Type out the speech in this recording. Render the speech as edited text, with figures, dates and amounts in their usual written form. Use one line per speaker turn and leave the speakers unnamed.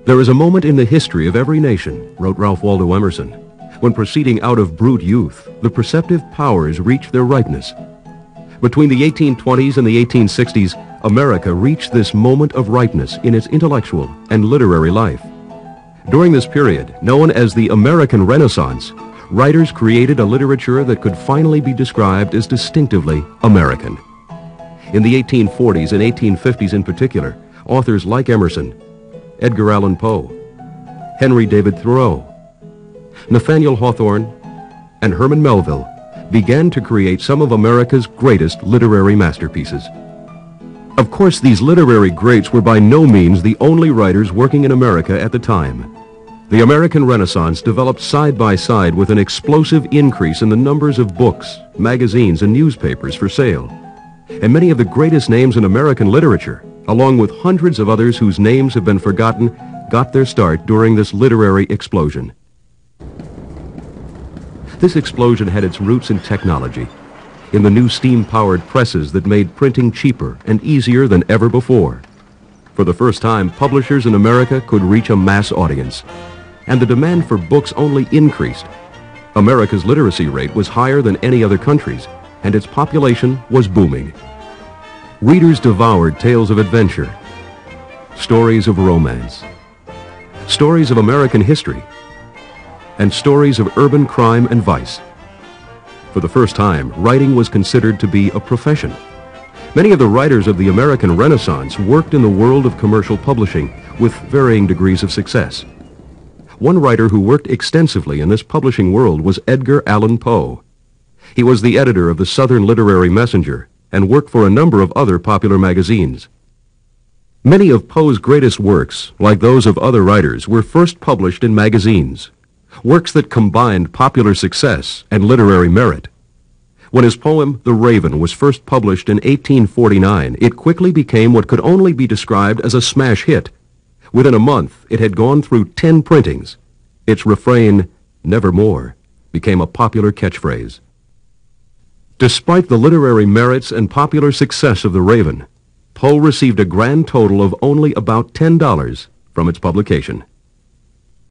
There is a moment in the history of every nation, wrote Ralph Waldo Emerson, when proceeding out of brute youth, the perceptive powers reach their ripeness. Between the 1820s and the 1860s, America reached this moment of ripeness in its intellectual and literary life. During this period, known as the American Renaissance, writers created a literature that could finally be described as distinctively American. In the 1840s and 1850s in particular, authors like Emerson, Edgar Allan Poe, Henry David Thoreau, Nathaniel Hawthorne, and Herman Melville began to create some of America's greatest literary masterpieces. Of course, these literary greats were by no means the only writers working in America at the time. The American Renaissance developed side by side with an explosive increase in the numbers of books, magazines, and newspapers for sale. And many of the greatest names in American literature, along with hundreds of others whose names have been forgotten, got their start during this literary explosion. This explosion had its roots in technology, in the new steam-powered presses that made printing cheaper and easier than ever before. For the first time, publishers in America could reach a mass audience, and the demand for books only increased. America's literacy rate was higher than any other country's, and its population was booming. Readers devoured tales of adventure, stories of romance, stories of American history, and stories of urban crime and vice. For the first time, writing was considered to be a profession. Many of the writers of the American Renaissance worked in the world of commercial publishing with varying degrees of success. One writer who worked extensively in this publishing world was Edgar Allan Poe. He was the editor of the Southern Literary Messenger and worked for a number of other popular magazines. Many of Poe's greatest works, like those of other writers, were first published in magazines, works that combined popular success and literary merit. When his poem, The Raven, was first published in 1849, it quickly became what could only be described as a smash hit. Within a month, it had gone through 10 printings. Its refrain, "Nevermore," became a popular catchphrase. Despite the literary merits and popular success of The Raven, Poe received a grand total of only about $10 from its publication.